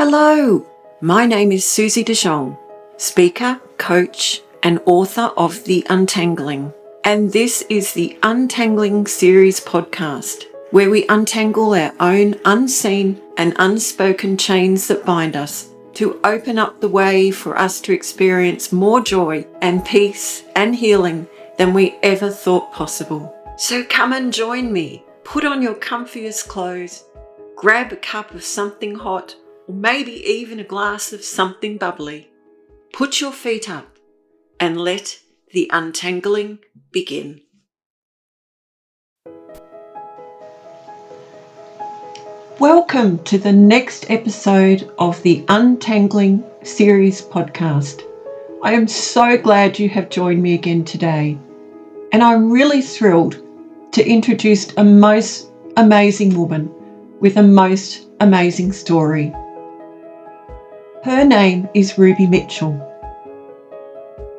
Hello, my name is Susie de Jong, speaker, coach, and author of The Untangling. And this is the Untangling series podcast, where we untangle our own unseen and unspoken chains that bind us to open up the way for us to experience more joy and peace and healing than we ever thought possible. So come and join me. Put on your comfiest clothes, grab a cup of something hot, or maybe even a glass of something bubbly. Put your feet up and let the untangling begin. Welcome to the next episode of the Untangling series podcast. I am so glad you have joined me again today, and I'm really thrilled to introduce a most amazing woman with a most amazing story. Her name is Ruby Mitchell.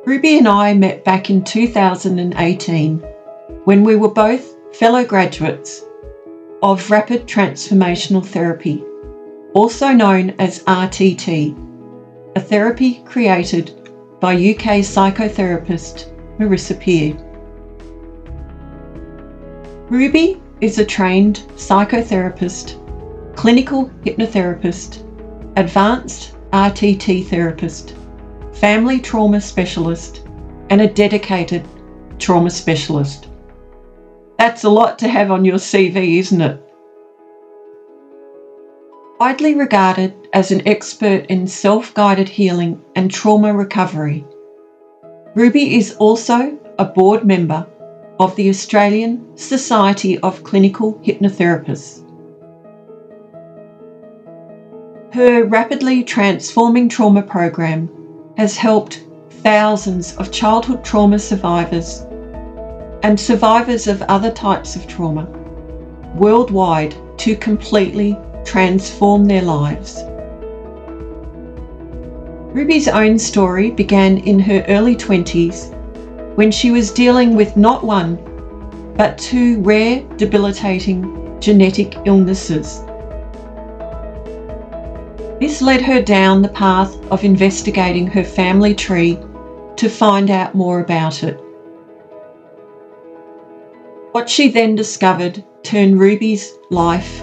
Ruby and I met back in 2018 when we were both fellow graduates of Rapid Transformational Therapy, also known as RTT, a therapy created by UK psychotherapist Marissa Peer. Ruby is a trained psychotherapist, clinical hypnotherapist, advanced RTT therapist, family trauma specialist, and a dedicated trauma specialist. That's a lot to have on your CV, isn't it? Widely regarded as an expert in self-guided healing and trauma recovery, Ruby is also a board member of the Australian Society of Clinical Hypnotherapists. Her rapidly transforming trauma program has helped thousands of childhood trauma survivors and survivors of other types of trauma worldwide to completely transform their lives. Ruby's own story began in her early 20s when she was dealing with not one, but two rare, debilitating genetic illnesses. This led her down the path of investigating her family tree to find out more about it. What she then discovered turned Ruby's life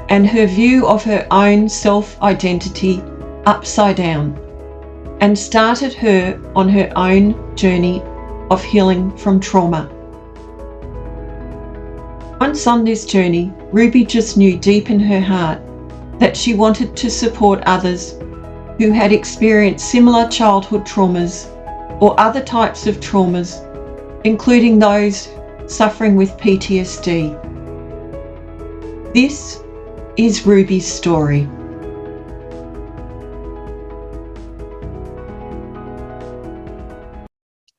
and her view of her own self-identity upside down and started her on her own journey of healing from trauma. Once on this journey, Ruby just knew deep in her heart that she wanted to support others who had experienced similar childhood traumas or other types of traumas, including those suffering with PTSD. This is Ruby's story.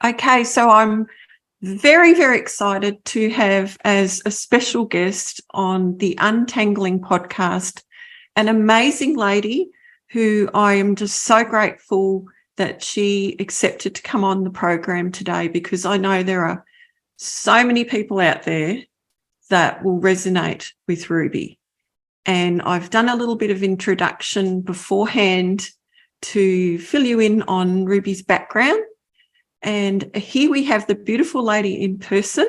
Okay, so I'm very, very excited to have as a special guest on the Untangling podcast an amazing lady who I am just so grateful that she accepted to come on the program today, because I know there are so many people out there that will resonate with Ruby. And I've done a little bit of introduction beforehand to fill you in on Ruby's background. And here we have the beautiful lady in person.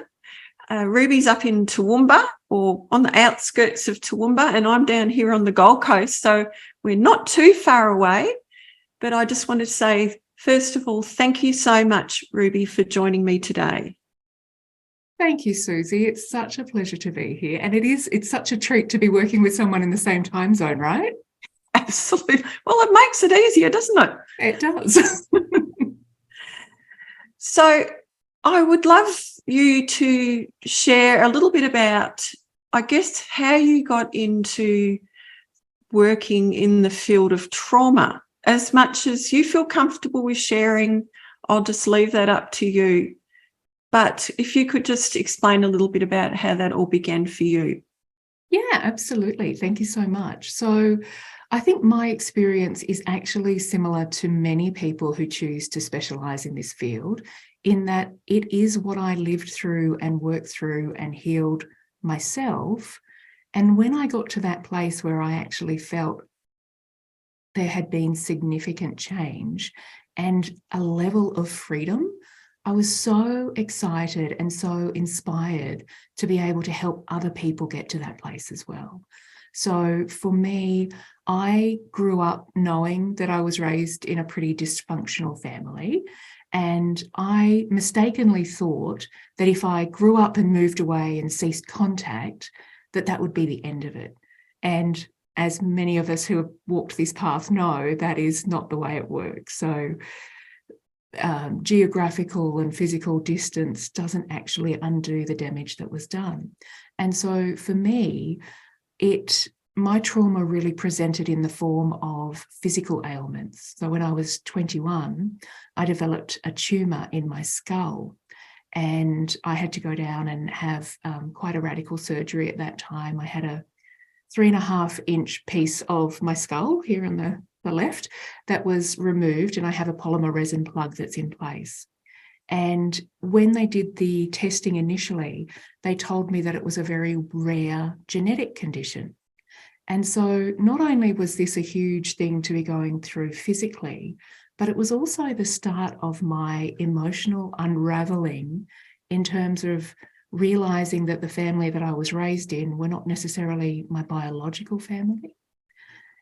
Ruby's up in Toowoomba, or on the outskirts of Toowoomba, and I'm down here on the Gold Coast, so we're not too far away. But I just want to say, first of all, thank you so much, Ruby, for joining me today. Thank you, Susie. It's such a pleasure to be here. And it's such a treat to be working with someone in the same time zone, right? Absolutely. Well, it makes it easier, doesn't it? It does. So I would love you to share a little bit about, I guess, how you got into working in the field of trauma. As much as you feel comfortable with sharing, I'll just leave that up to you. But if you could just explain a little bit about how that all began for you. Yeah, absolutely. Thank you so much. So I think my experience is actually similar to many people who choose to specialise in this field, in that it is what I lived through and worked through and healed myself. And when I got to that place where I actually felt there had been significant change and a level of freedom. I was so excited and so inspired to be able to help other people get to that place as well. So for me, I grew up knowing that I was raised in a pretty dysfunctional family. And I mistakenly thought that if I grew up and moved away and ceased contact, that would be the end of it. And as many of us who have walked this path know, that is not the way it works. So geographical and physical distance doesn't actually undo the damage that was done. And so for me, my trauma really presented in the form of physical ailments. So when I was 21, I developed a tumor in my skull, and I had to go down and have quite a radical surgery at that time. I had a 3.5-inch piece of my skull here on the left that was removed, and I have a polymer resin plug that's in place. And when they did the testing initially, they told me that it was a very rare genetic condition. And so not only was this a huge thing to be going through physically, but it was also the start of my emotional unraveling in terms of realizing that the family that I was raised in were not necessarily my biological family.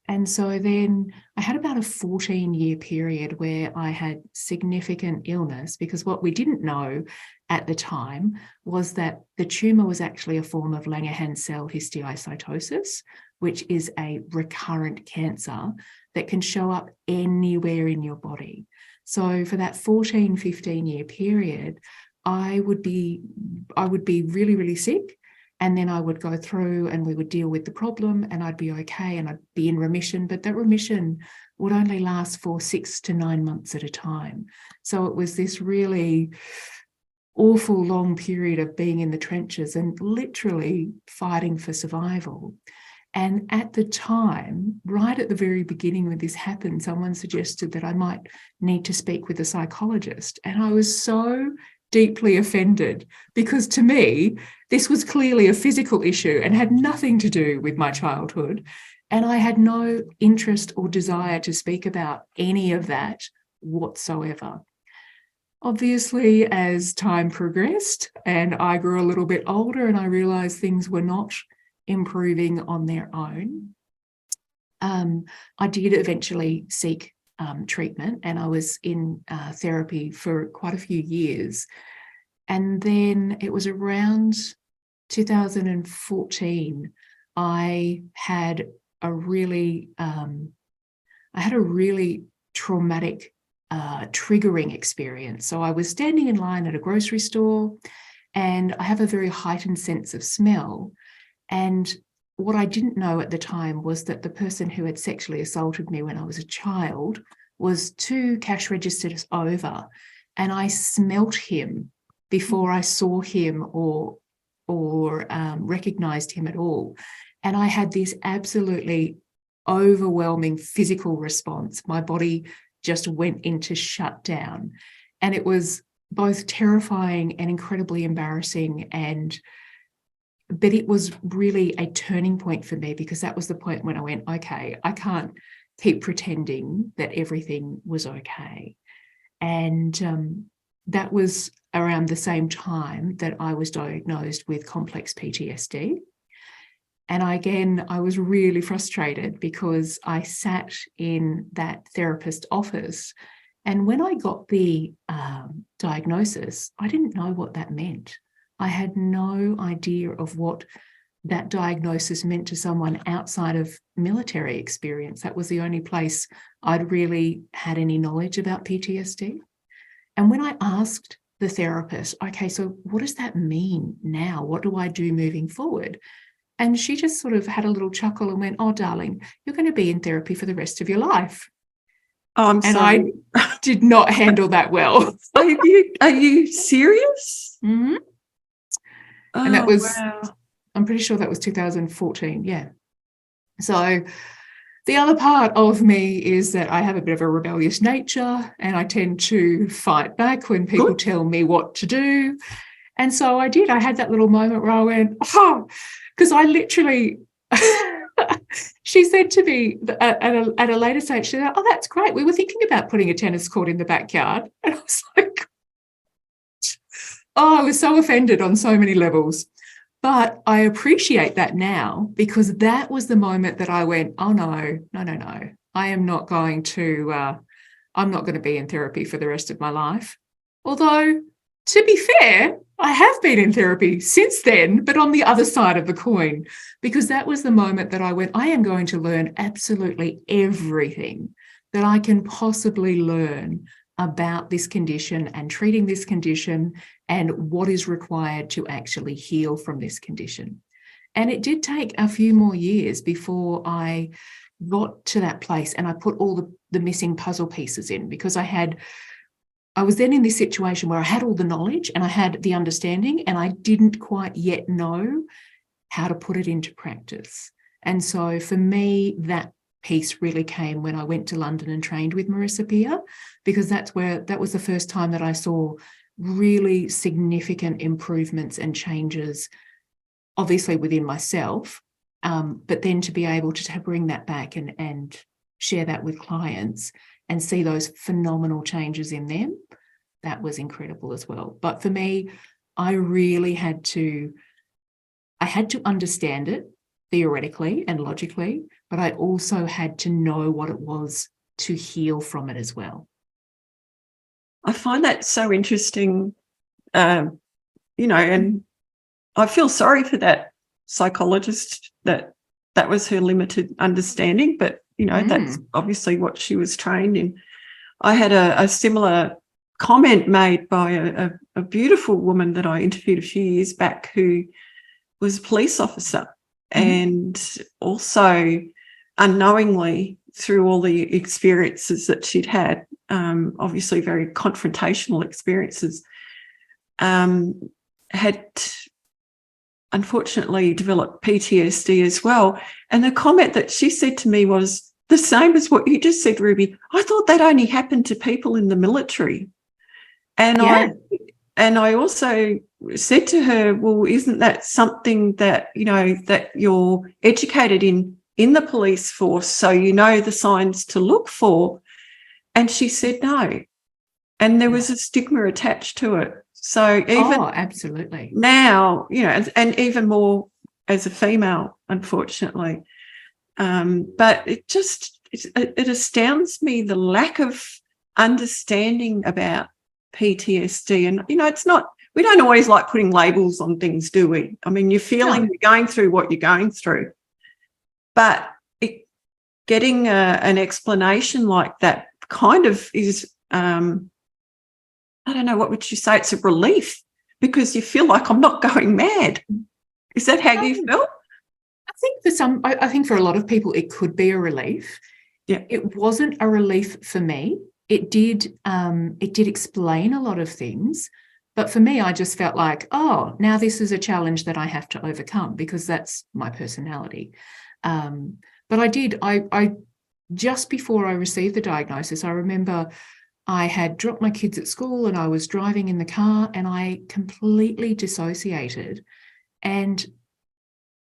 And so then I had about a 14-year period where I had significant illness, because what we didn't know at the time was that the tumor was actually a form of Langerhans cell histiocytosis, which is a recurrent cancer that can show up anywhere in your body. So for that 14, 15-year period, I would be really, really sick. And then I would go through and we would deal with the problem and I'd be okay and I'd be in remission. But that remission would only last for 6 to 9 months at a time. So it was this really awful long period of being in the trenches and literally fighting for survival. And at the time, right at the very beginning when this happened, someone suggested that I might need to speak with a psychologist. And I was so deeply offended, because to me, this was clearly a physical issue and had nothing to do with my childhood. And I had no interest or desire to speak about any of that whatsoever. Obviously, as time progressed and I grew a little bit older and I realized things were not improving on their own, I did eventually seek treatment, and I was in therapy for quite a few years. And then it was around 2014, I had a really traumatic triggering experience. So I was standing in line at a grocery store, and I have a very heightened sense of smell. And what I didn't know at the time was that the person who had sexually assaulted me when I was a child was 2 cash registers over, and I smelt him before I saw him or recognized him at all. And I had this absolutely overwhelming physical response. My body just went into shutdown, and it was both terrifying and incredibly embarrassing. But it was really a turning point for me, because that was the point when I went, okay, I can't keep pretending that everything was okay. And that was around the same time that I was diagnosed with complex PTSD. And I was really frustrated, because I sat in that therapist office, and when I got the diagnosis, I didn't know what that meant. I had no idea of what that diagnosis meant to someone outside of military experience. That was the only place I'd really had any knowledge about PTSD. And when I asked the therapist, okay, so what does that mean now? What do I do moving forward? And she just sort of had a little chuckle and went, oh, darling, you're going to be in therapy for the rest of your life. Oh, I'm sorry. I did not handle that well. Are you serious? Mm-hmm. Oh, And that was, wow. I'm pretty sure that was 2014. Yeah. So the other part of me is that I have a bit of a rebellious nature, and I tend to fight back when people tell me what to do. And so I did. I had that little moment where I went, oh, because I literally, she said to me at a later stage, she said, "Oh, that's great. We were thinking about putting a tennis court in the backyard." And I was like, oh, I was so offended on so many levels. But I appreciate that now, because that was the moment that I went, oh, no. I am not going to, I'm not going to be in therapy for the rest of my life. Although, to be fair, I have been in therapy since then, but on the other side of the coin, because that was the moment that I went, I am going to learn absolutely everything that I can possibly learn about this condition and treating this condition and what is required to actually heal from this condition. And it did take a few more years before I got to that place and I put all the missing puzzle pieces in, because I was then in this situation where I had all the knowledge and I had the understanding, and I didn't quite yet know how to put it into practice. And so for me, that piece really came when I went to London and trained with Marissa Peer, because that was the first time that I saw really significant improvements and changes, obviously within myself, but then to be able to bring that back and share that with clients and see those phenomenal changes in them, that was incredible as well. But for me, I really had to understand it theoretically and logically, but I also had to know what it was to heal from it as well. I find that so interesting, and I feel sorry for that psychologist that was her limited understanding, but, that's obviously what she was trained in. I had a similar comment made by a beautiful woman that I interviewed a few years back, who was a police officer, and also unknowingly, through all the experiences that she'd had, obviously very confrontational experiences, had unfortunately developed PTSD as well. And the comment that she said to me was the same as what you just said, Ruby. I thought that only happened to people in the military. And I also said to her, well, isn't that something that, that you're educated in the police force, so you know the signs to look for? And she said no. And there was a stigma attached to it. So even absolutely. now, and even more as a female, unfortunately. But it astounds me, the lack of understanding about PTSD. And, it's not, we don't always like putting labels on things, do we? I mean, you're feeling, you're going through what you're going through. But getting an explanation like that kind of is, I don't know, what would you say? It's a relief, because you feel like I'm not going mad. Is that how you felt? I think for a lot of people, it could be a relief. Yeah. It wasn't a relief for me. It did explain a lot of things. But for me, I just felt like, oh, now this is a challenge that I have to overcome, because that's my personality. But I just before I received the diagnosis, I remember I had dropped my kids at school and I was driving in the car and I completely dissociated. And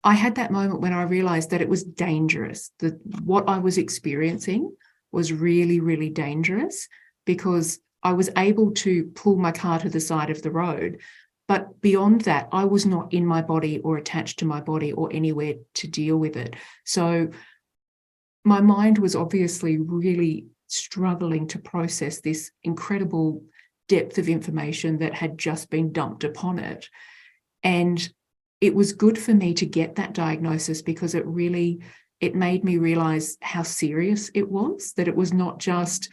I had that moment when I realized that it was dangerous, that what I was experiencing was really, really dangerous, because I was able to pull my car to the side of the road. But beyond that, I was not in my body or attached to my body or anywhere to deal with it. So my mind was obviously really struggling to process this incredible depth of information that had just been dumped upon it. And it was good for me to get that diagnosis, because it made me realize how serious it was, that it was not just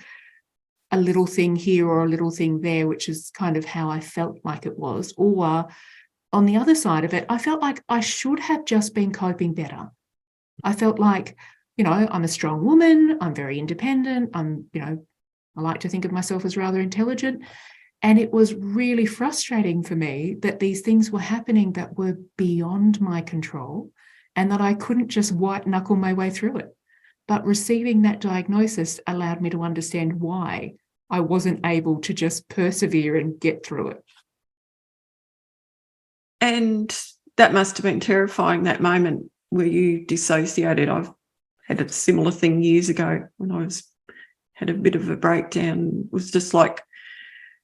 a little thing here or a little thing there, which is kind of how I felt like it was. Or on the other side of it, I felt like I should have just been coping better. I felt like, I'm a strong woman, I'm very independent, I like to think of myself as rather intelligent. And it was really frustrating for me that these things were happening that were beyond my control, and that I couldn't just white knuckle my way through it. But receiving that diagnosis allowed me to understand why I wasn't able to just persevere and get through it. And that must have been terrifying, that moment where you dissociated. had a similar thing years ago when I had a bit of a breakdown. It was just like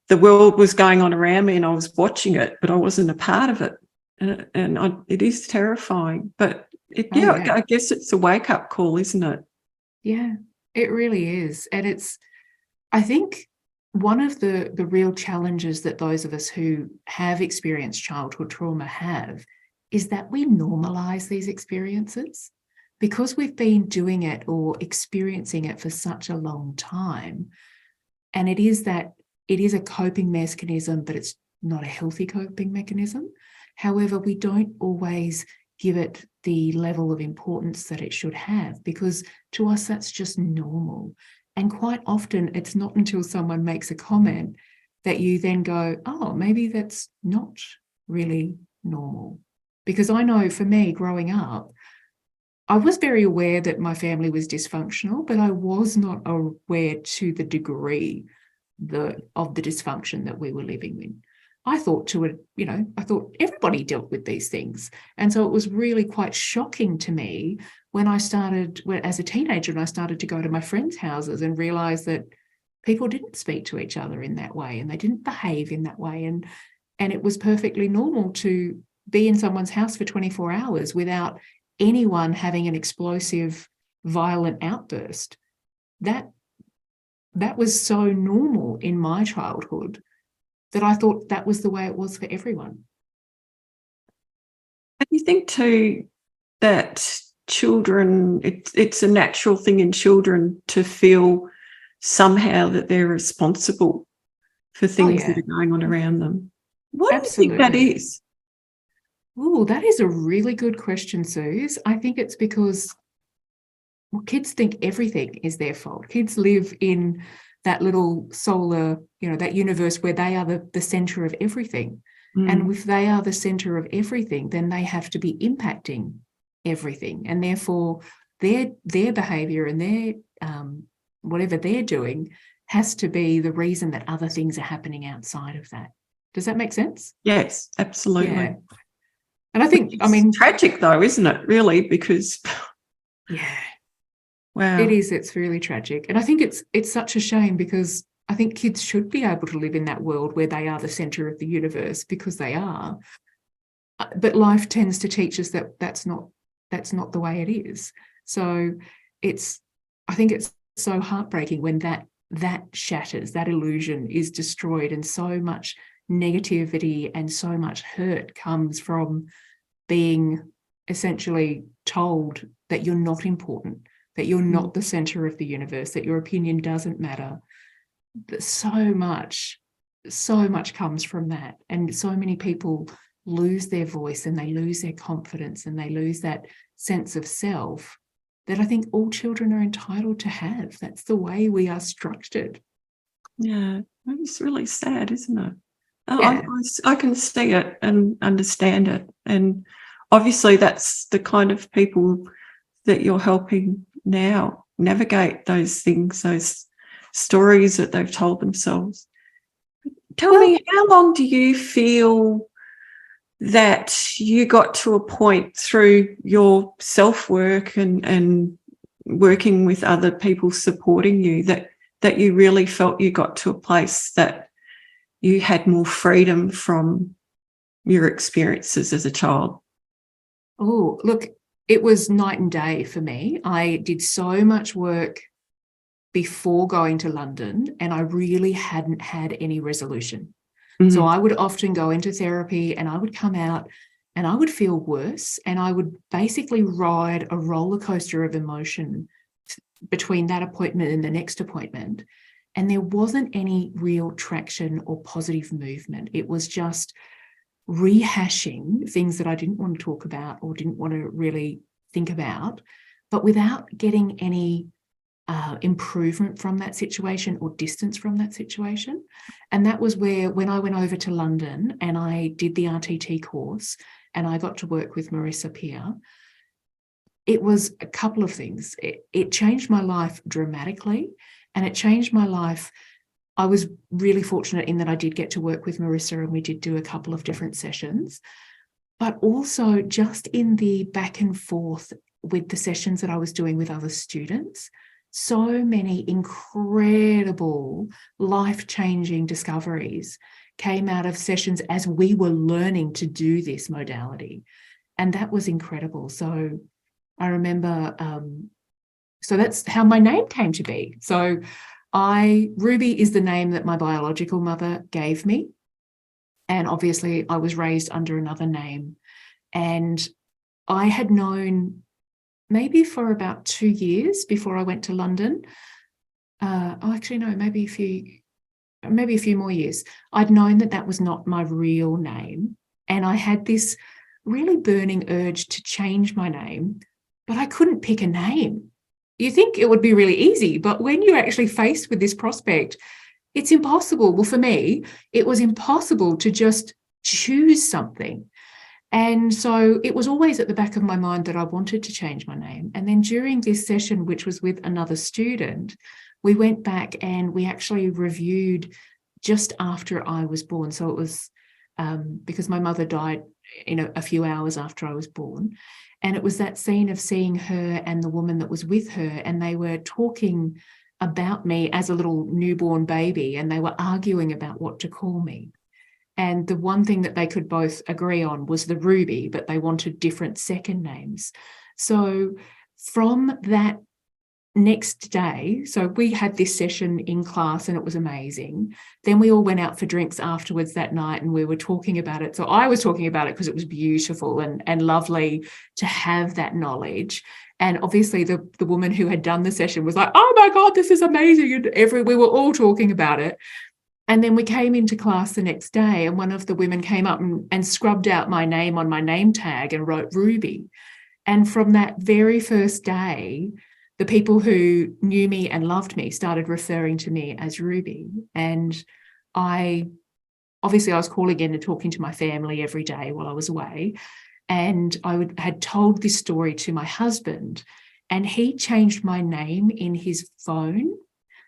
the world was going on around me and I was watching it, but I wasn't a part of it. It is terrifying. But I guess it's a wake-up call, isn't it? Yeah, it really is. And I think one of the real challenges that those of us who have experienced childhood trauma have is that we normalize these experiences because we've been doing it or experiencing it for such a long time. And it is a coping mechanism, but it's not a healthy coping mechanism. However, we don't always give it the level of importance that it should have, because to us, that's just normal. And quite often, it's not until someone makes a comment that you then go, oh, maybe that's not really normal. Because I know for me, growing up, I was very aware that my family was dysfunctional, but I was not aware to the degree of the dysfunction that we were living in. I thought everybody dealt with these things. And so it was really quite shocking to me when as a teenager, and I started to go to my friends' houses and realize that people didn't speak to each other in that way and they didn't behave in that way. And it was perfectly normal to be in someone's house for 24 hours without anyone having an explosive, violent outburst. That was so normal in my childhood that I thought that was the way it was for everyone. And you think too that children, it's a natural thing in children to feel somehow that they're responsible for things that are going on around them. What Absolutely. do you think that is? Oh, that is a really good question, Suze. I think it's because kids think everything is their fault. Kids live in that little solar, that universe where they are the center of everything. And if they are the center of everything, then they have to be impacting everything. And therefore, their behavior and their whatever they're doing has to be the reason that other things are happening outside of that. Does that make sense? Yes, absolutely. Yeah. And I think, it's tragic though, isn't it? Really, because wow. It is. It's really tragic. And I think it's such a shame because I think kids should be able to live in that world where they are the center of the universe, because they are. But life tends to teach us that that's not the way it is. So I think it's so heartbreaking when that shatters, that illusion is destroyed, and so much negativity and so much hurt comes from being essentially told that you're not important, that you're not the center of the universe, that your opinion doesn't matter. So much comes from that. And so many people lose their voice and they lose their confidence and they lose that sense of self that I think all children are entitled to have. That's the way we are structured. Yeah, it's really sad, isn't it? Yeah. I can see it and understand it. And obviously that's the kind of people that you're helping now navigate those things, those stories that they've told themselves. Tell me, how long do you feel that you got to a point through your self-work and working with other people supporting you that you really felt you got to a place that you had more freedom from your experiences as a child? Oh, look, it was night and day for me. I did so much work before going to London and I really hadn't had any resolution. So I would often go into therapy and I would come out and I would feel worse, and I would basically ride a roller coaster of emotion between that appointment and the next appointment. And there wasn't any real traction or positive movement. It was just rehashing things that I didn't want to talk about or didn't want to really think about, but without getting any improvement from that situation or distance from that situation. And that was where, when I went over to London and I did the RTT course and I got to work with Marissa Peer, it was a couple of things. It changed my life dramatically, and it changed my life. I was really fortunate in that I did get to work with Marissa and we did do a couple of different sessions, but also just in the back and forth with the sessions that I was doing with other students. So many incredible, life-changing discoveries came out of sessions as we were learning to do this modality. And that was incredible. So I remember, so that's how my name came to be. So Ruby is the name that my biological mother gave me. And obviously I was raised under another name. And I had known maybe for about 2 years before I went to London. Maybe a few more years. I'd known that that was not my real name. And I had this really burning urge to change my name, but I couldn't pick a name. You think it would be really easy, but when you're actually faced with this prospect, it's impossible. Well, for me, it was impossible to just choose something. And so it was always at the back of my mind that I wanted to change my name. And then during this session, which was with another student, we went back and we actually reviewed just after I was born. So it was because my mother died, a few hours after I was born. And it was that scene of seeing her and the woman that was with her, and they were talking about me as a little newborn baby, and they were arguing about what to call me. And the one thing that they could both agree on was the Ruby, but they wanted different second names. So from that next day, so we had this session in class and it was amazing. Then we all went out for drinks afterwards that night and we were talking about it. So I was talking about it because it was beautiful and lovely to have that knowledge. And obviously the woman who had done the session was like, oh my God, this is amazing. And we were all talking about it. And then we came into class the next day and one of the women came up and scrubbed out my name on my name tag and wrote Ruby. And from that very first day, the people who knew me and loved me started referring to me as Ruby. And I was calling in and talking to my family every day while I was away. And had told this story to my husband, and he changed my name in his phone.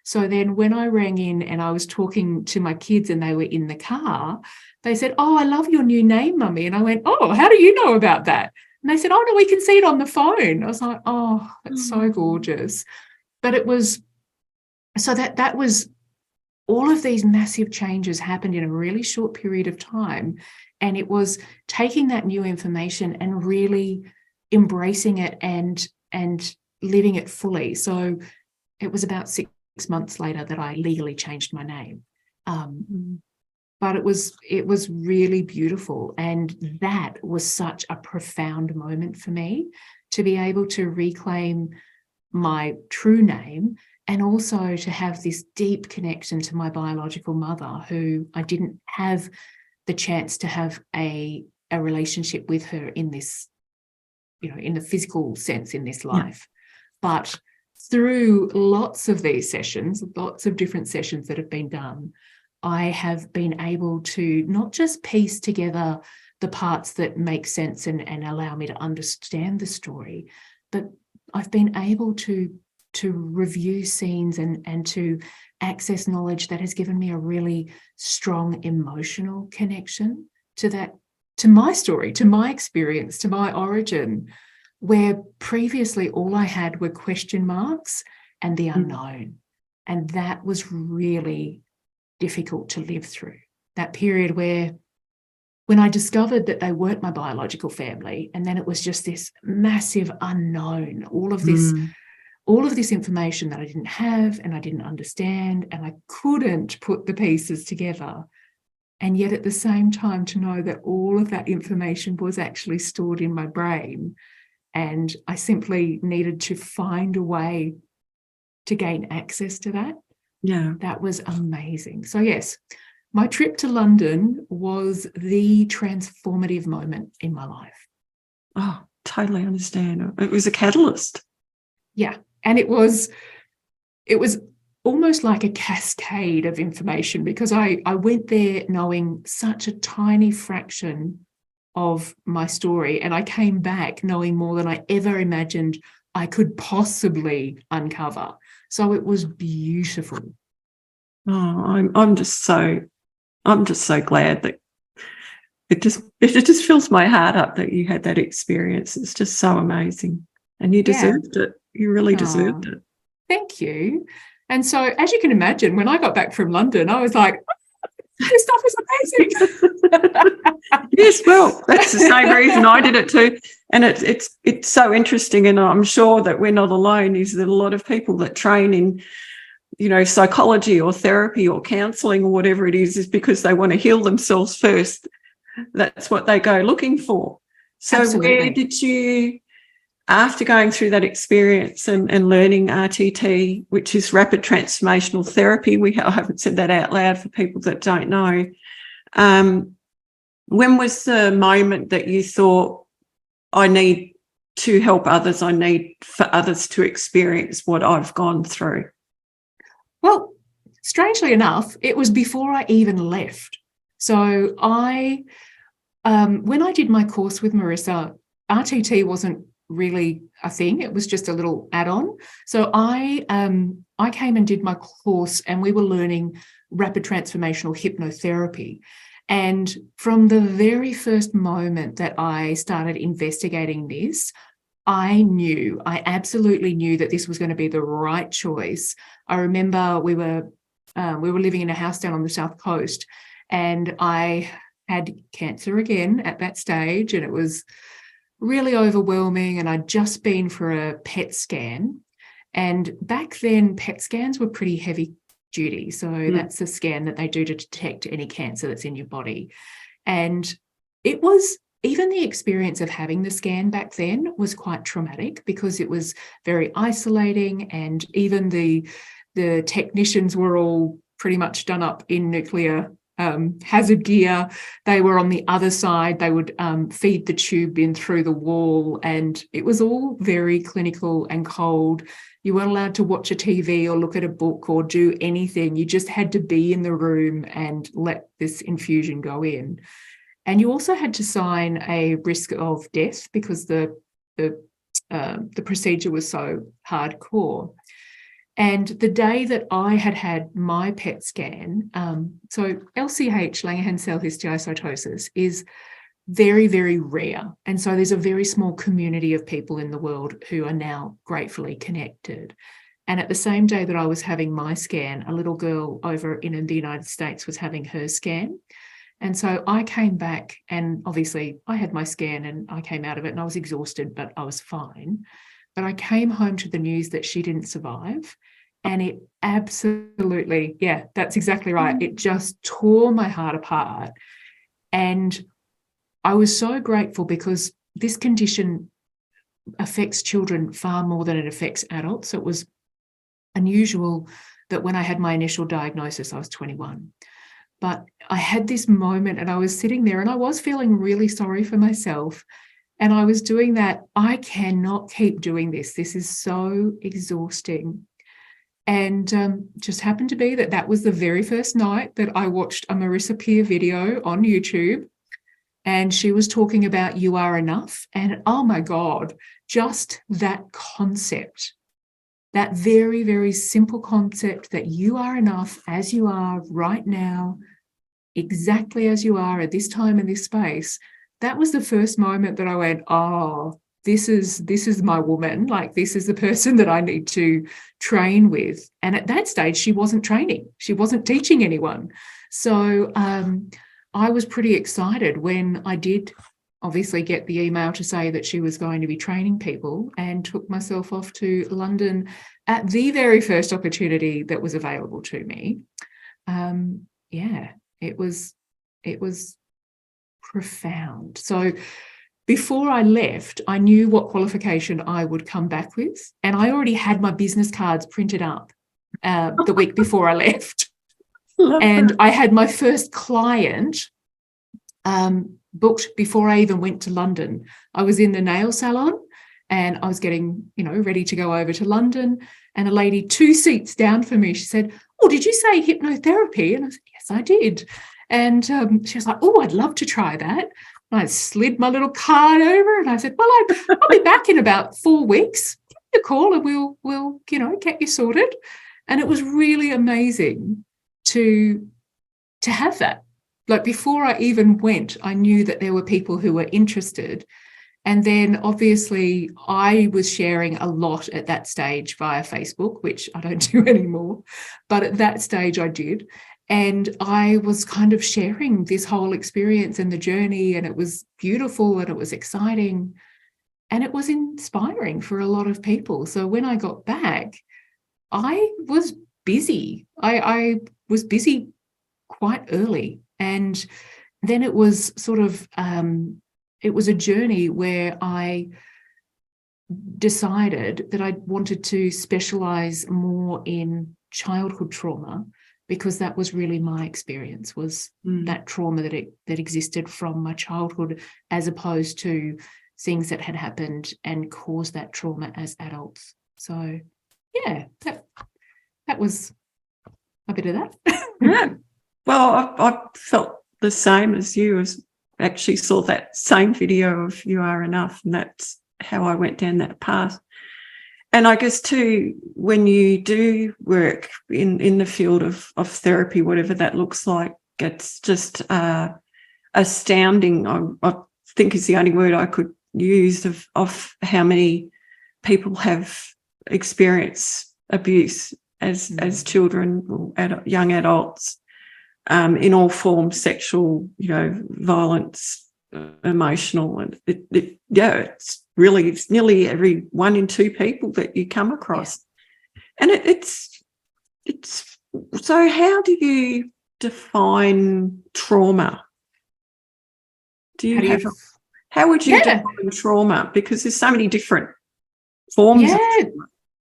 So then when I rang in and I was talking to my kids and they were in the car, they said, oh, I love your new name, Mummy. And I went, oh, how do you know about that? And they said, oh, no, we can see it on the phone. I was like, oh, that's so gorgeous. But it was, so that was, all of these massive changes happened in a really short period of time. And it was taking that new information and really embracing it and living it fully. So it was about 6 months later that I legally changed my name. But it was really beautiful. And that was such a profound moment for me to be able to reclaim my true name and also to have this deep connection to my biological mother, who I didn't have the chance to have a relationship with her in this, in the physical sense in this life. But through lots of these sessions, lots of different sessions that have been done, I have been able to not just piece together the parts that make sense and allow me to understand the story, but I've been able to review scenes and to access knowledge that has given me a really strong emotional connection to my story, to my experience, to my origin, where previously all I had were question marks and the unknown. And that was really difficult to live through. That period where when I discovered that they weren't my biological family, and then it was just this massive unknown, all of this information that I didn't have and I didn't understand, and I couldn't put the pieces together. And yet at the same time to know that all of that information was actually stored in my brain, and I simply needed to find a way to gain access to that. Yeah. That was amazing. So yes, my trip to London was the transformative moment in my life. Oh, totally understand. It was a catalyst. Yeah. And it was almost like a cascade of information, because I went there knowing such a tiny fraction of my story, and I came back knowing more than I ever imagined I could possibly uncover. So it was beautiful. Oh, I'm just so glad that it just fills my heart up that you had that experience. It's just so amazing. And you Yeah. deserved it. You really deserved it. Thank you. And so, as you can imagine, when I got back from London, I was like, this stuff is amazing. Yes, well, that's the same reason I did it too. And it's so interesting, and I'm sure that we're not alone, is that a lot of people that train in, psychology or therapy or counselling or whatever it is because they want to heal themselves first. That's what they go looking for. So Absolutely. where did you, after going through that experience and learning RTT, which is rapid transformational therapy, I haven't said that out loud for people that don't know, when was the moment that you thought, I need to help others, I need for others to experience what I've gone through? Well, strangely enough, it was before I even left. So when I did my course with Marissa, RTT wasn't really a thing. It was just a little add-on. So I came and did my course, and we were learning rapid transformational hypnotherapy. And from the very first moment that I started investigating this, I absolutely knew that this was going to be the right choice. I remember we were living in a house down on the South Coast, and I had cancer again at that stage, and it was really overwhelming. And I'd just been for a PET scan. And back then, PET scans were pretty heavy duty. So that's a scan that they do to detect any cancer that's in your body. And it was, even the experience of having the scan back then was quite traumatic, because it was very isolating, and even the technicians were all pretty much done up in nuclear hazard gear. They were on the other side. They would feed the tube in through the wall, and it was all very clinical and cold. You weren't allowed to watch a TV or look at a book or do anything. You just had to be in the room and let this infusion go in. And you also had to sign a risk of death, because the procedure was so hardcore. And the day that I had my PET scan, so LCH, Langerhans cell histiocytosis, is very, very rare. And so there's a very small community of people in the world who are now gratefully connected. And at the same day that I was having my scan, a little girl over in the United States was having her scan. And so I came back, and obviously I had my scan and I came out of it, and I was exhausted, but I was fine. But I came home to the news that she didn't survive. And it absolutely, yeah, that's exactly right. It just tore my heart apart. And I was so grateful, because this condition affects children far more than it affects adults. So it was unusual that when I had my initial diagnosis, I was 21. But I had this moment, and I was sitting there, and I was feeling really sorry for myself. And I was doing that. I cannot keep doing this. This is so exhausting. And just happened to be that was the very first night that I watched a Marissa Peer video on YouTube. And she was talking about you are enough. And oh my God, just that concept, that very, very simple concept that you are enough as you are right now, exactly as you are at this time in this space. That was the first moment that I went, oh, this is my woman. Like, this is the person that I need to train with. And at that stage, she wasn't training. She wasn't teaching anyone. So I was pretty excited when I did obviously get the email to say that she was going to be training people, and took myself off to London at the very first opportunity that was available to me. It was profound. So before I left, I knew what qualification I would come back with, and I already had my business cards printed up the week before I left. And I had my first client booked before I even went to London. I was in the nail salon, and I was getting, ready to go over to London. And a lady 2 seats down from me, she said, "Oh, did you say hypnotherapy?" And I said, "Yes, I did." And she was like, "Oh, I'd love to try that." And I slid my little card over, and I said, "Well, I'll be back in about 4 weeks. Give me a call, and we'll get you sorted." And it was really amazing to have that. Like, before I even went, I knew that there were people who were interested. And then obviously I was sharing a lot at that stage via Facebook, which I don't do anymore. But at that stage I did. And I was kind of sharing this whole experience and the journey, and it was beautiful and it was exciting and it was inspiring for a lot of people. So when I got back, I was busy. I was busy quite early. And then it was sort of, it was a journey where I decided that I wanted to specialize more in childhood trauma, because that was really my experience, was that trauma that existed from my childhood, as opposed to things that had happened and caused that trauma as adults. So yeah, that was a bit of that. Yeah. Well, I felt the same as you. As actually saw that same video of You Are Enough, and that's how I went down that path. And I guess too, when you do work in the field of therapy, whatever that looks like, it's just astounding. I think is the only word I could use of how many people have experienced abuse as children or young adults, in all forms, sexual, violence, emotional, and it's nearly every 1 in 2 people that you come across. And it's so how do you define trauma? How would you define trauma? Because there's so many different forms of trauma.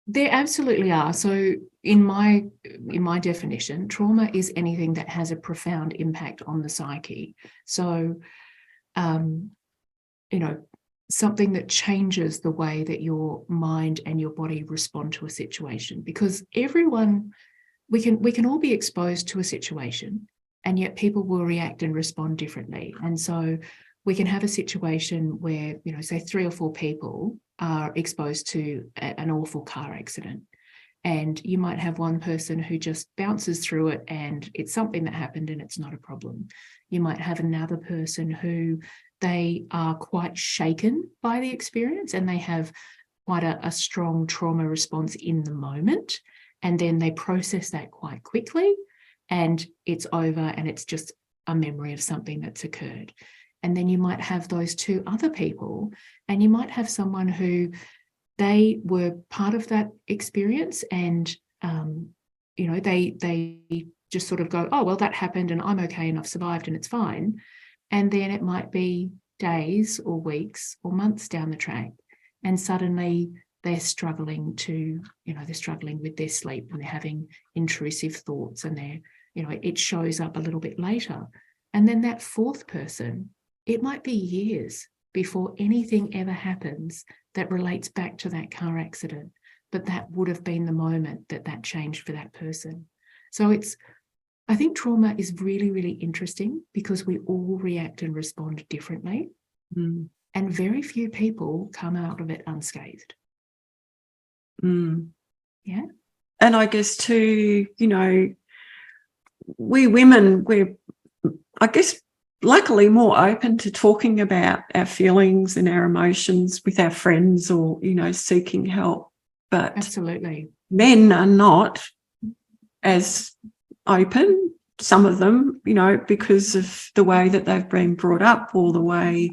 There absolutely are. So in my definition, trauma is anything that has a profound impact on the psyche. So, something that changes the way that your mind and your body respond to a situation. Because everyone, we can all be exposed to a situation, and yet people will react and respond differently. And so we can have a situation where, say 3 or 4 people are exposed to an awful car accident. And you might have one person who just bounces through it and it's something that happened and it's not a problem. You might have another person who they are quite shaken by the experience and they have quite a strong trauma response in the moment. And then they process that quite quickly and it's over and it's just a memory of something that's occurred. And then you might have those 2 other people, and you might have someone who they were part of that experience and, they just sort of go, oh, well, that happened and I'm okay and I've survived and it's fine. And then it might be days or weeks or months down the track, and suddenly they're struggling with their sleep and they're having intrusive thoughts and it shows up a little bit later. And then that 4th person, it might be years before anything ever happens that relates back to that car accident, but that would have been the moment that changed for that person. So I think trauma is really, really interesting because we all react and respond differently, and very few people come out of it unscathed. Yeah. And I guess too, we women, we're, I guess, luckily more open to talking about our feelings and our emotions with our friends or, seeking help. But absolutely, men are not as open, some of them, because of the way that they've been brought up or the way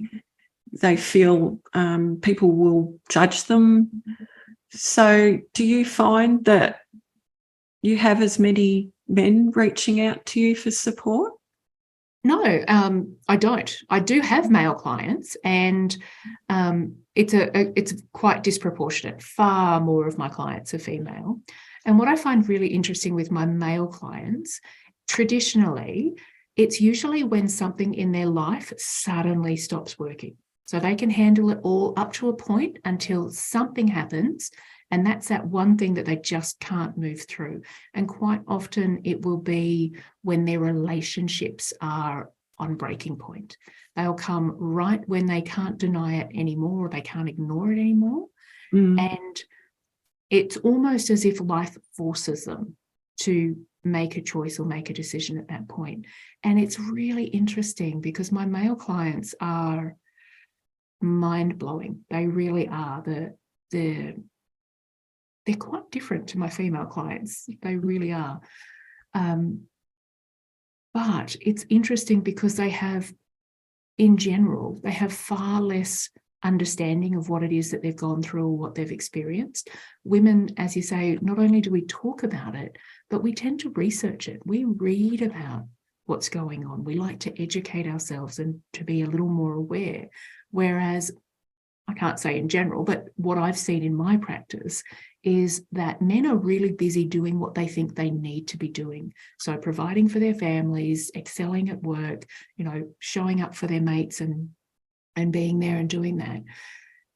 they feel people will judge them. So do you find that you have as many men reaching out to you for support? No, I don't. I do have male clients, and it's quite disproportionate. Far more of my clients are female. And what I find really interesting with my male clients, traditionally, it's usually when something in their life suddenly stops working. So they can handle it all up to a point until something happens. And that's that one thing that they just can't move through. And quite often it will be when their relationships are on breaking point. They'll come right when they can't deny it anymore or they can't ignore it anymore. And it's almost as if life forces them to make a choice or make a decision at that point. And it's really interesting because my male clients are mind-blowing. They really are. They're quite different to my female clients. They really are. But it's interesting because they have, in general, they have far less understanding of what it is that they've gone through or what they've experienced. Women, as you say, not only do we talk about it, but we tend to research it. We read about what's going on. We like to educate ourselves and to be a little more aware. Whereas, I can't say in general, but what I've seen in my practice is that men are really busy doing what they think they need to be doing. So providing for their families, excelling at work, showing up for their mates and being there and doing that.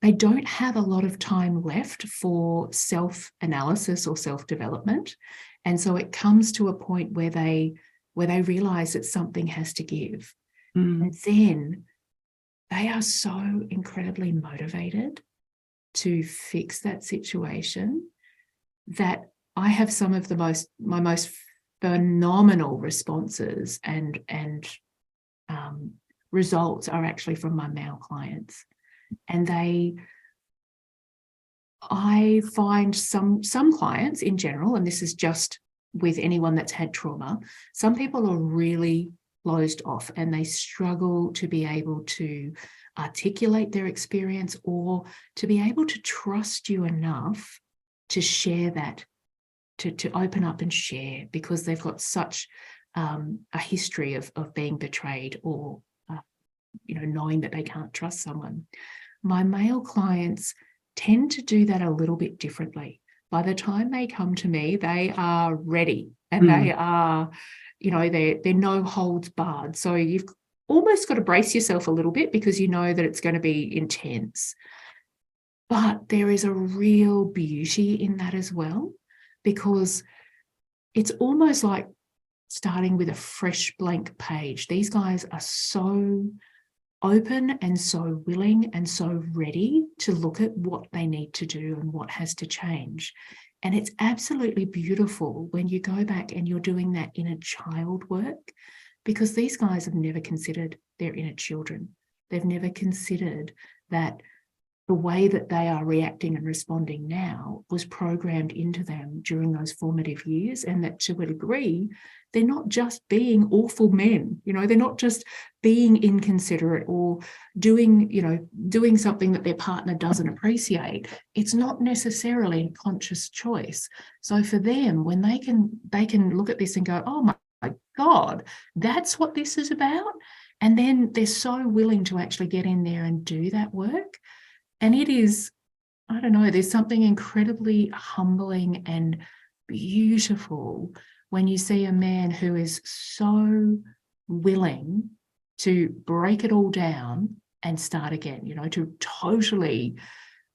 They don't have a lot of time left for self-analysis or self-development. And so it comes to a point where they realize that something has to give. And then they are so incredibly motivated to fix that situation that I have some of my most phenomenal responses and results are actually from my male clients. And I find some clients in general, and this is just with anyone that's had trauma, some people are really closed off and they struggle to be able to articulate their experience or to be able to trust you enough to share that, to open up and share, because they've got such a history of being betrayed or knowing that they can't trust someone. My male clients tend to do that a little bit differently. By the time they come to me, they are ready and they are, they're no holds barred. So you've almost got to brace yourself a little bit because you know that it's going to be intense. But there is a real beauty in that as well, because it's almost like starting with a fresh blank page. These guys are so open and so willing and so ready to look at what they need to do and what has to change. And it's absolutely beautiful when you go back and you're doing that inner child work, because these guys have never considered their inner children. They've never considered that the way that they are reacting and responding now was programmed into them during those formative years, and that to a degree, they're not just being awful men, they're not just being inconsiderate or doing something that their partner doesn't appreciate. It's not necessarily a conscious choice. So for them, when they can look at this and go, oh my God, that's what this is about. And then they're so willing to actually get in there and do that work. And it is, I don't know, there's something incredibly humbling and beautiful when you see a man who is so willing to break it all down and start again, to totally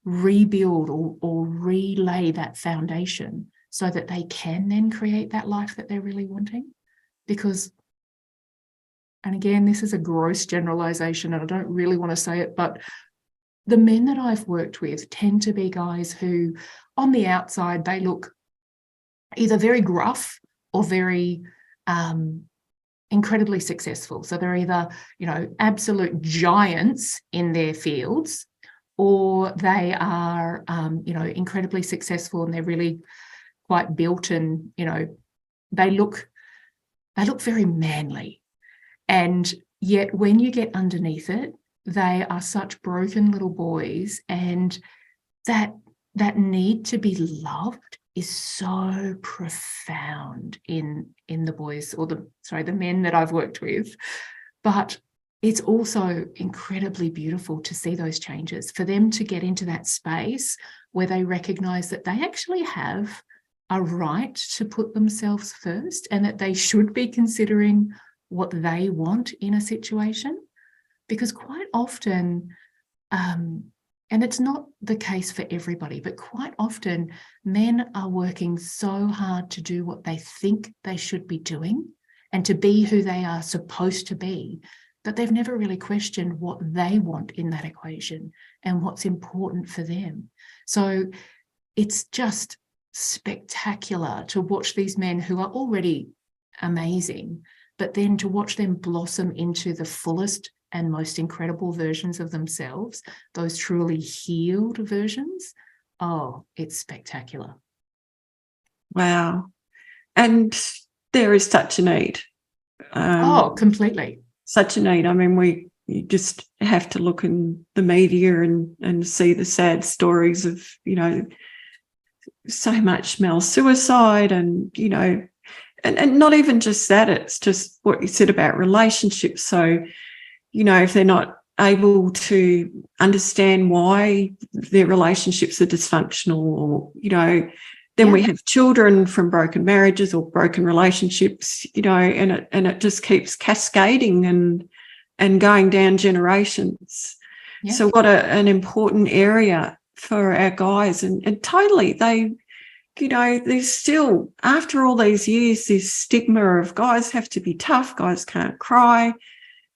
rebuild or relay that foundation so that they can then create that life that they're really wanting. Because, and again, this is a gross generalization and I don't really want to say it, but the men that I've worked with tend to be guys who, on the outside, they look either very gruff or very incredibly successful. So they're either, absolute giants in their fields, or they are, incredibly successful and they're really quite built and, they look very manly. And yet when you get underneath it, they are such broken little boys, and that need to be loved is so profound in the boys or the men that I've worked with. But it's also incredibly beautiful to see those changes, for them to get into that space where they recognize that they actually have a right to put themselves first and that they should be considering what they want in a situation. Because quite often, and it's not the case for everybody, but quite often men are working so hard to do what they think they should be doing and to be who they are supposed to be, that they've never really questioned what they want in that equation and what's important for them. So it's just spectacular to watch these men who are already amazing, but then to watch them blossom into the fullest and most incredible versions of themselves, those truly healed versions, oh, it's spectacular. Wow. And there is such a need. Completely. Such a need. I mean, you just have to look in the media and see the sad stories of, so much male suicide and, and not even just that, it's just what you said about relationships. So, if they're not able to understand why their relationships are dysfunctional or, then we have children from broken marriages or broken relationships, and it just keeps cascading and going down generations. Yeah. So what an important area for our guys. And totally, there's still, after all these years, this stigma of guys have to be tough, guys can't cry,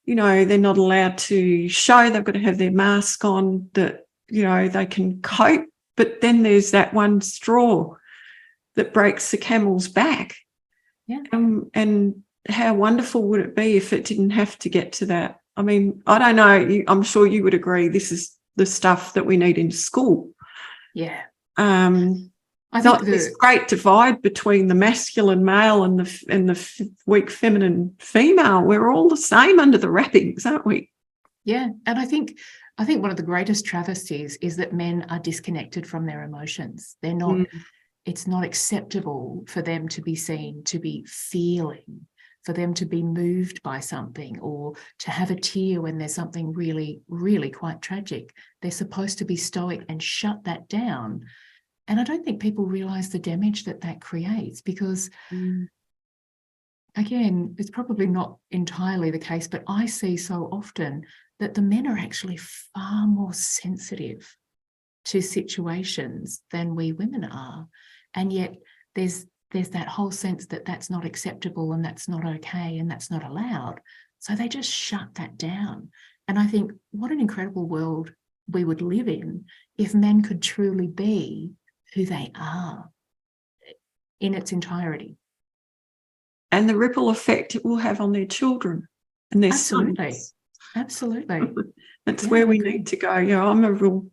they're not allowed to show, they've got to have their mask on, that, they can cope. But then there's that one straw that breaks the camel's back. Yeah. And how wonderful would it be if it didn't have to get to that? I mean, I don't know, I'm sure you would agree, this is the stuff that we need in school. Yeah. I think this great divide between the masculine male and the weak feminine female. We're all the same under the wrappings, aren't we? Yeah, and I think one of the greatest travesties is that men are disconnected from their emotions. They're not. It's not acceptable for them to be seen to be feeling, for them to be moved by something, or to have a tear when there's something really, really quite tragic. They're supposed to be stoic and shut that down. And I don't think people realise the damage that creates, because, again, it's probably not entirely the case, but I see so often that the men are actually far more sensitive to situations than we women are. And yet there's that whole sense that that's not acceptable and that's not okay and that's not allowed. So they just shut that down. And I think what an incredible world we would live in if men could truly be who they are in its entirety. And the ripple effect it will have on their children and their sons. Absolutely. That's where we need to go. I'm a real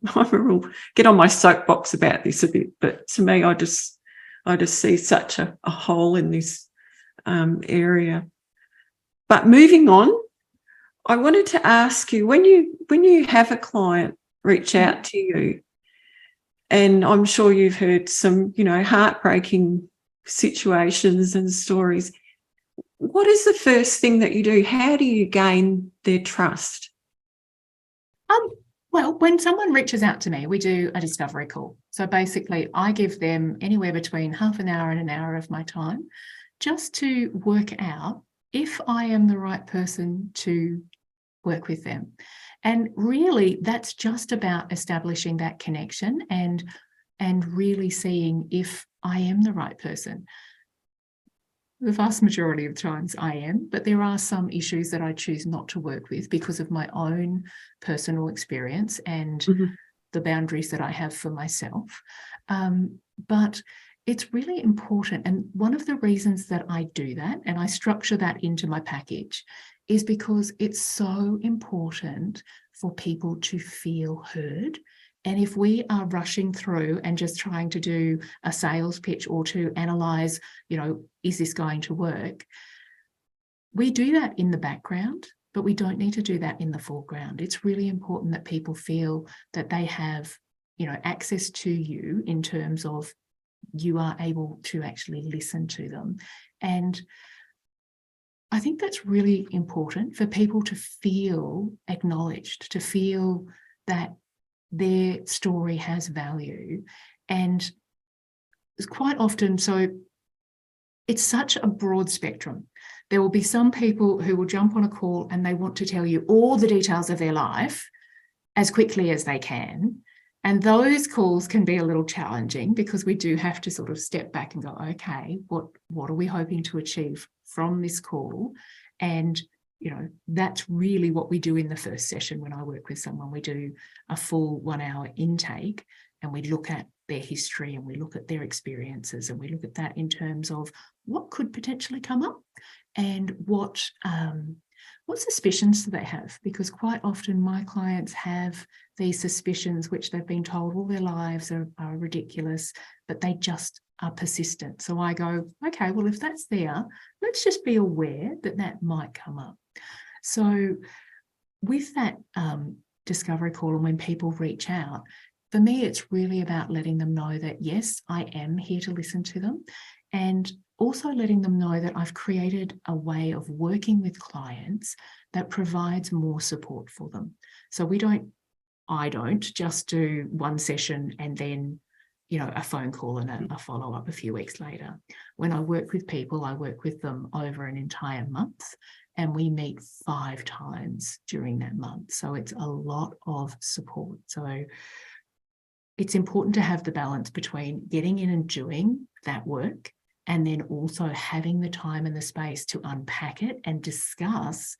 get on my soapbox about this a bit, but to me, I just see such a hole in this area. But moving on, I wanted to ask you, when you have a client reach out to you, and I'm sure you've heard some, heartbreaking situations and stories, what is the first thing that you do? How do you gain their trust? Well, when someone reaches out to me, we do a discovery call. So basically, I give them anywhere between half an hour and an hour of my time just to work out if I am the right person to work with them. And really, that's just about establishing that connection and really seeing if I am the right person. The vast majority of times I am, but there are some issues that I choose not to work with because of my own personal experience and the boundaries that I have for myself. But it's really important. And one of the reasons that I do that and I structure that into my package is because it's so important for people to feel heard. And if we are rushing through and just trying to do a sales pitch or to analyze, is this going to work? We do that in the background, but we don't need to do that in the foreground. It's really important that people feel that they have, access to you in terms of you are able to actually listen to them. And I think that's really important for people to feel acknowledged, to feel that their story has value. And it's quite often, so it's such a broad spectrum. There will be some people who will jump on a call and they want to tell you all the details of their life as quickly as they can. And those calls can be a little challenging because we do have to sort of step back and go, okay, what are we hoping to achieve from this call? And that's really what we do in the first session when I work with someone. We do a full 1 hour intake and we look at their history and we look at their experiences and we look at that in terms of what could potentially come up and what What suspicions do they have? Because quite often my clients have these suspicions which they've been told all their lives are ridiculous, but they just are persistent. So I go, okay, well, if that's there, let's just be aware that that might come up. So with that discovery call, and when people reach out, for me, it's really about letting them know that, yes, I am here to listen to them, and also letting them know that I've created a way of working with clients that provides more support for them. So I don't just do one session and then, a phone call and a follow-up a few weeks later. When I work with people, I work with them over an entire month, and we meet 5 times during that month. So it's a lot of support. So it's important to have the balance between getting in and doing that work, and then also having the time and the space to unpack it and discuss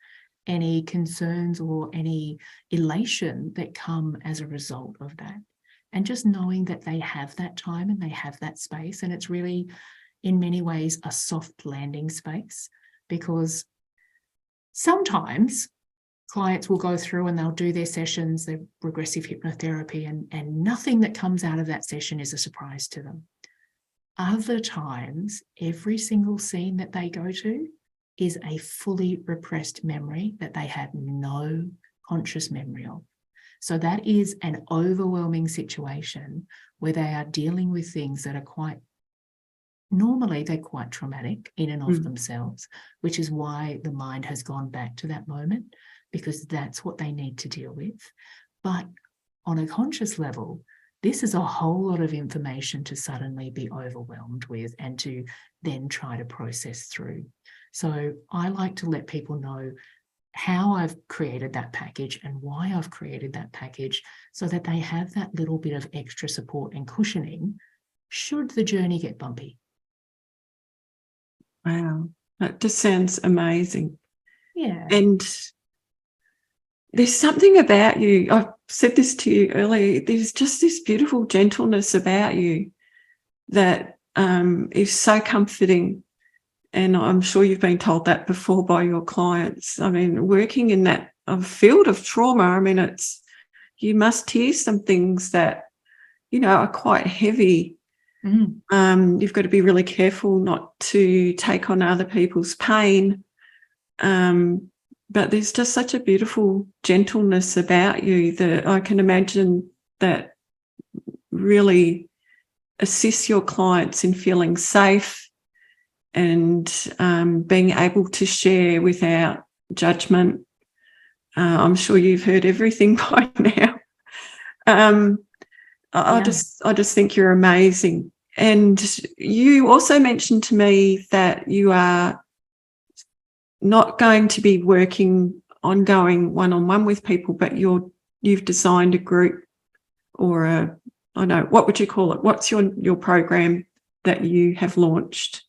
any concerns or any elation that come as a result of that. And just knowing that they have that time and they have that space. And it's really, in many ways, a soft landing space, because sometimes clients will go through and they'll do their sessions, their regressive hypnotherapy, and nothing that comes out of that session is a surprise to them. Other times, every single scene that they go to is a fully repressed memory that they have no conscious memory of. So that is an overwhelming situation where they are dealing with things that are normally they're quite traumatic in and of themselves, which is why the mind has gone back to that moment, because that's what they need to deal with. But on a conscious level, this is a whole lot of information to suddenly be overwhelmed with and to then try to process through. So I like to let people know how I've created that package and why I've created that package, so that they have that little bit of extra support and cushioning should the journey get bumpy. Wow, that just sounds amazing. Yeah. And there's something about you, I've said this to you earlier, there's just this beautiful gentleness about you that is so comforting. And I'm sure you've been told that before by your clients. I mean, working in that field of trauma, I mean, you must hear some things that, are quite heavy. You've got to be really careful not to take on other people's pain. But there's just such a beautiful gentleness about you that I can imagine that really assists your clients in feeling safe and being able to share without judgment. I'm sure you've heard everything by now. I just think you're amazing. And you also mentioned to me that you are not going to be working ongoing one-on-one with people, but you've designed a group or what would you call it? What's your program that you have launched?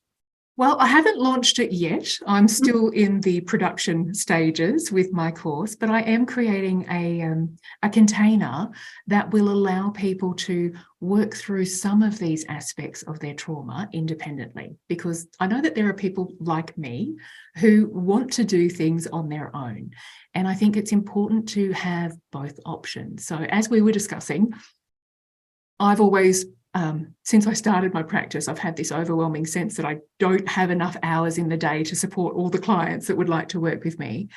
Well, I haven't launched it yet. I'm still in the production stages with my course, but I am creating a container that will allow people to work through some of these aspects of their trauma independently, because I know that there are people like me who want to do things on their own. And I think it's important to have both options. So as we were discussing, I've always since I started my practice, I've had this overwhelming sense that I don't have enough hours in the day to support all the clients that would like to work with me.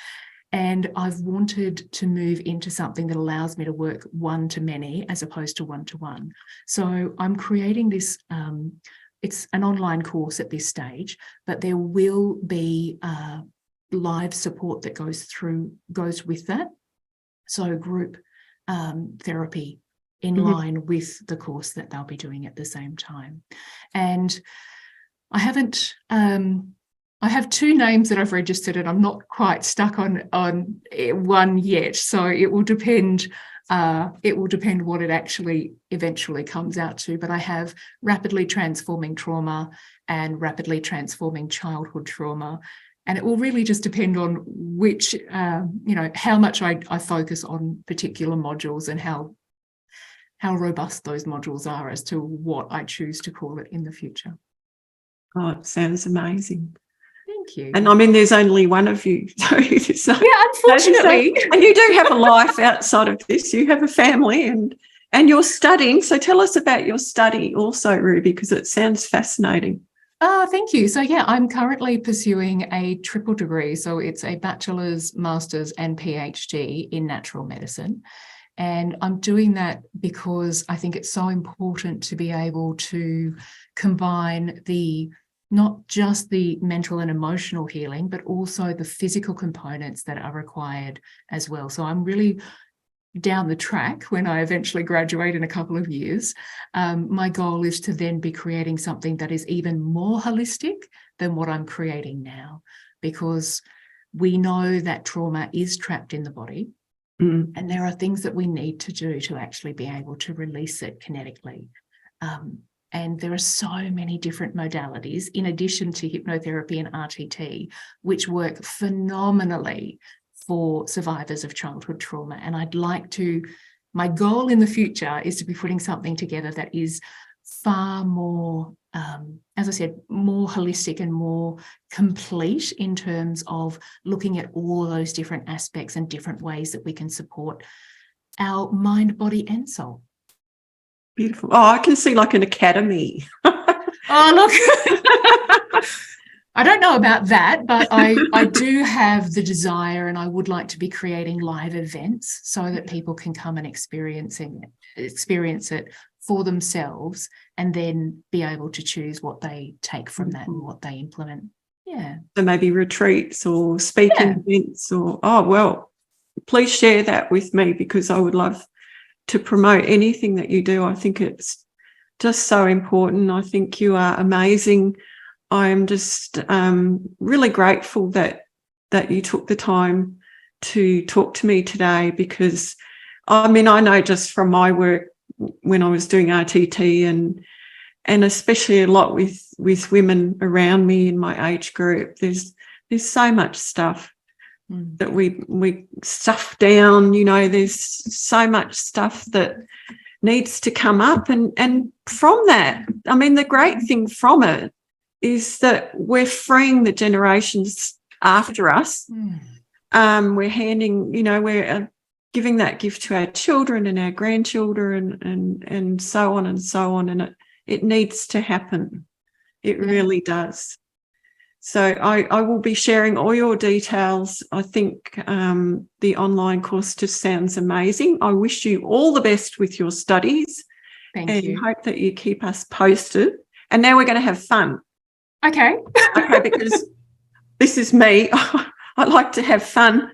And I've wanted to move into something that allows me to work one-to-many as opposed to one-to-one. So I'm creating this, it's an online course at this stage, but there will be live support that goes with that. So group therapy in line with the course that they'll be doing at the same time. And I have 2 names that I've registered, and I'm not quite stuck on one yet. So it will depend what it actually eventually comes out to. But I have rapidly transforming trauma and rapidly transforming childhood trauma. And it will really just depend on which, how much I focus on particular modules and how robust those modules are as to what I choose to call it in the future. Oh, it sounds amazing. Thank you. And I mean, there's only one of you. So, unfortunately. And you do have a life outside of this. You have a family and you're studying. So tell us about your study also, Ruby, because it sounds fascinating. Oh, thank you. So, yeah, I'm currently pursuing a triple degree. So it's a bachelor's, master's and PhD in natural medicine. And I'm doing that because I think it's so important to be able to combine not just the mental and emotional healing, but also the physical components that are required as well. So I'm really down the track when I eventually graduate in a couple of years. My goal is to then be creating something that is even more holistic than what I'm creating now, because we know that trauma is trapped in the body. And there are things that we need to do to actually be able to release it kinetically. And there are so many different modalities, in addition to hypnotherapy and RTT, which work phenomenally for survivors of childhood trauma. And my goal in the future is to be putting something together that is far more, as I said, more holistic and more complete in terms of looking at all those different aspects and different ways that we can support our mind, body and soul. Beautiful. Oh, I can see like an academy. Oh, look. I don't know about that, but I do have the desire, and I would like to be creating live events so that people can come and experience it for themselves, and then be able to choose what they take from that and what they implement. Yeah. So maybe retreats or speaking events or, please share that with me, because I would love to promote anything that you do. I think it's just so important. I think you are amazing. I am just really grateful that you took the time to talk to me today, because I mean, I know just from my work when I was doing RTT and especially a lot with women around me in my age group, there's so much stuff that we stuff down, there's so much stuff that needs to come up. And from that, I mean, the great thing from it is that we're freeing the generations after us. We're handing, we're giving that gift to our children and our grandchildren and so on and so on. And it needs to happen. It really does. So I will be sharing all your details. I think the online course just sounds amazing. I wish you all the best with your studies. Thank you. And hope that you keep us posted. And now we're going to have fun. Okay. Because this is me. I like to have fun.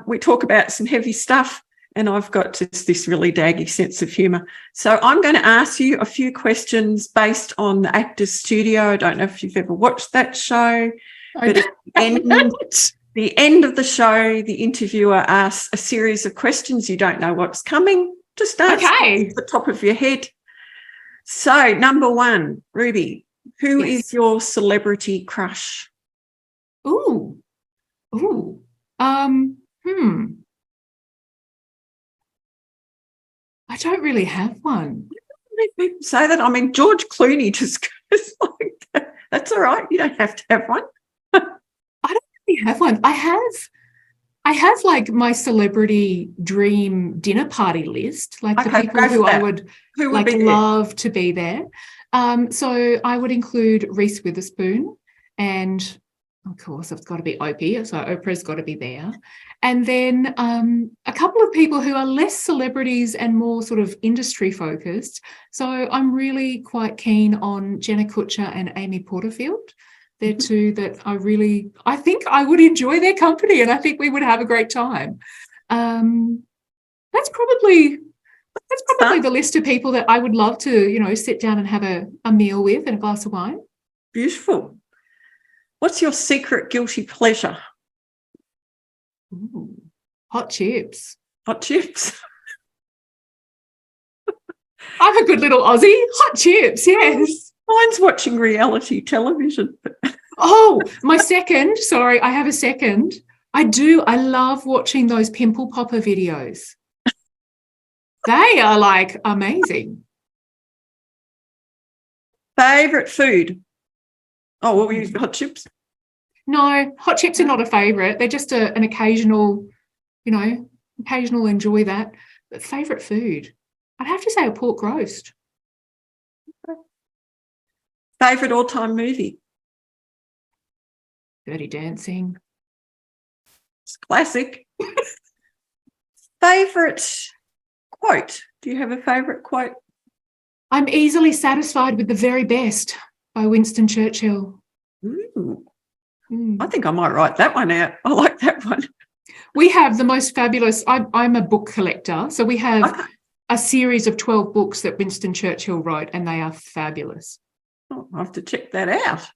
We talk about some heavy stuff, and I've got just this really daggy sense of humour. So I'm going to ask you a few questions based on the Actors Studio. I don't know if you've ever watched that show, but at the end of the show, the interviewer asks a series of questions. You don't know what's coming. Just answer at the top of your head. So, number one, Ruby, who is your celebrity crush? I don't really have one. People say that. I mean, George Clooney just goes like that. That's all right. You don't have to have one. I don't really have one. I have like my celebrity dream dinner party list, like the people who I would love to be there. So I would include Reese Witherspoon, and of course it's got to be Opie, so Oprah's got to be there. And then a couple of people who are less celebrities and more sort of industry focused. So I'm really quite keen on Jenna Kutcher and Amy Porterfield. They're two that I think I would enjoy their company, and I think we would have a great time. That's probably the list of people that I would love to, sit down and have a meal with and a glass of wine. Beautiful. What's your secret guilty pleasure? Ooh, hot chips. Hot chips. I'm a good little Aussie. Hot chips, yes. Mine's watching reality television. Oh, my second. Sorry, I have a second. I do. I love watching those pimple popper videos. They are like amazing. Favorite food? Oh, what were you? Hot chips? No, hot chips are not a favourite. They're just an occasional, occasional enjoy that. But favourite food, I'd have to say a pork roast. Favourite all-time movie? Dirty Dancing. It's classic. Favourite quote? Do you have a favourite quote? I'm easily satisfied with the very best by Winston Churchill. Ooh. I think I might write that one out. I like that one. We have the most fabulous, I'm a book collector, so we have a series of 12 books that Winston Churchill wrote, and they are fabulous. Oh, I'll have to check that out.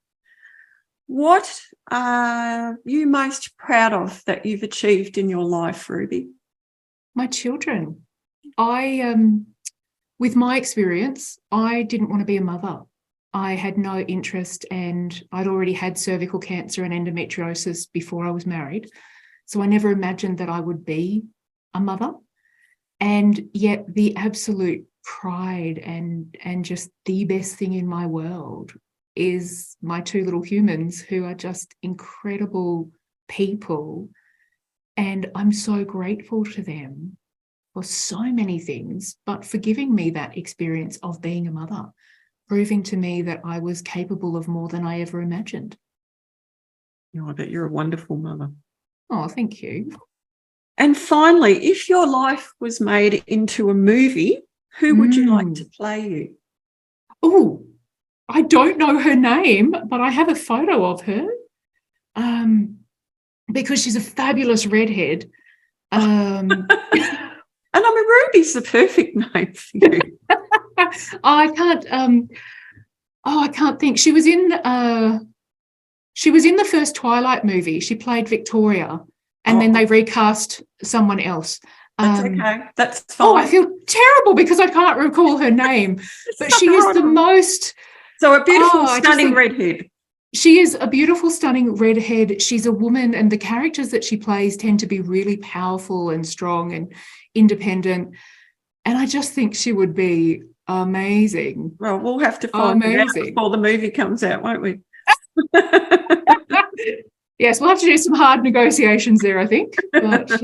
What are you most proud of that you've achieved in your life, Ruby? My children. With my experience, I didn't want to be a mother. I had no interest, and I'd already had cervical cancer and endometriosis before I was married. So I never imagined that I would be a mother. And yet the absolute pride and just the best thing in my world is my two little humans, who are just incredible people. And I'm so grateful to them for so many things, but for giving me that experience of being a mother, proving to me that I was capable of more than I ever imagined. I bet you're a wonderful mother. Oh, thank you. And finally, if your life was made into a movie, who would you like to play you? Oh, I don't know her name, but I have a photo of her because she's a fabulous redhead. And Ruby's the perfect name for you. I can't think. She was in the first Twilight movie. She played Victoria, and then they recast someone else. That's okay. That's fine. Oh, I feel terrible because I can't recall her name. But she is the most... So a beautiful, stunning redhead. She is a beautiful, stunning redhead. She's a woman, and the characters that she plays tend to be really powerful and strong and independent. And I just think she would be amazing. Well, we'll have to find it out before the movie comes out, won't we? Yes, we'll have to do some hard negotiations there, I think. But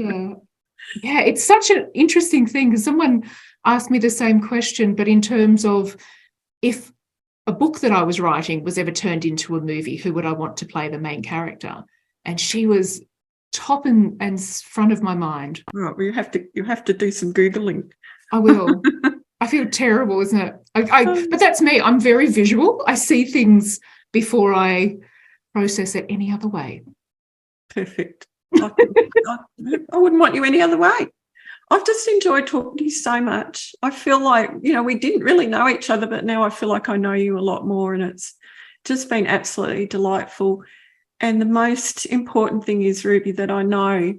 yeah, it's such an interesting thing, because someone asked me the same question, but in terms of if a book that I was writing was ever turned into a movie, who would I want to play the main character? And she was top and front of my mind. Right, well, you have to do some Googling. I will. I feel terrible, isn't it? But that's me. I'm very visual. I see things before I process it any other way. Perfect. I wouldn't want you any other way. I've just enjoyed talking to you so much. I feel like, we didn't really know each other, but now I feel like I know you a lot more, and it's just been absolutely delightful. And the most important thing is, Ruby, that I know,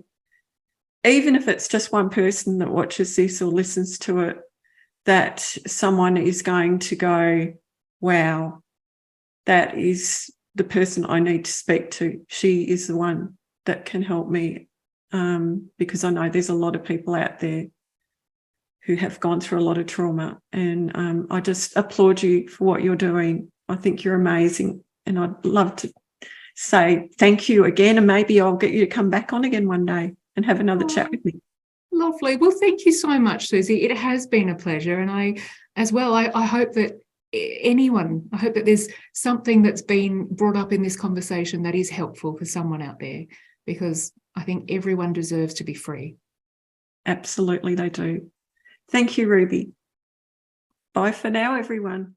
even if it's just one person that watches this or listens to it, that someone is going to go, wow, that is the person I need to speak to. She is the one that can help me, because I know there's a lot of people out there who have gone through a lot of trauma, and I just applaud you for what you're doing. I think you're amazing, and I'd love to say thank you again, and maybe I'll get you to come back on again one day and have another chat with me. Lovely. Well, thank you so much, Susie. It has been a pleasure, and I hope that I hope that there's something that's been brought up in this conversation that is helpful for someone out there, because I think everyone deserves to be free. Absolutely, they do. Thank you, Ruby. Bye for now, everyone.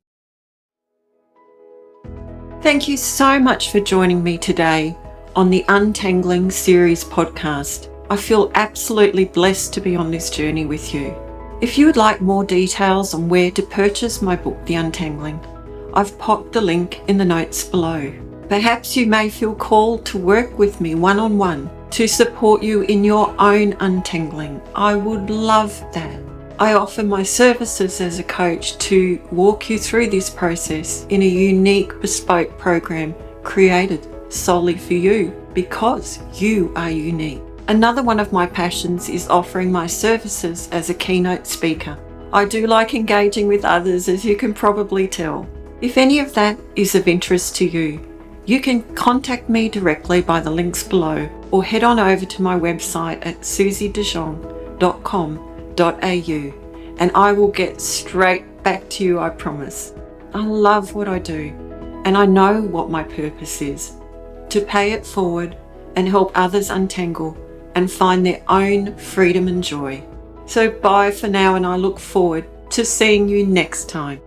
Thank you so much for joining me today on the Untangling series podcast. I feel absolutely blessed to be on this journey with you. If you would like more details on where to purchase my book, The Untangling, I've popped the link in the notes below. Perhaps you may feel called to work with me one-on-one to support you in your own untangling. I would love that. I offer my services as a coach to walk you through this process in a unique, bespoke program created solely for you, because you are unique. Another one of my passions is offering my services as a keynote speaker. I do like engaging with others, as you can probably tell. If any of that is of interest to you, You can contact me directly by the links below or head on over to my website at susiedejeong.com.au and I will get straight back to you, I promise. I love what I do and I know what my purpose is: to pay it forward and help others untangle and find their own freedom and joy. So bye for now, and I look forward to seeing you next time.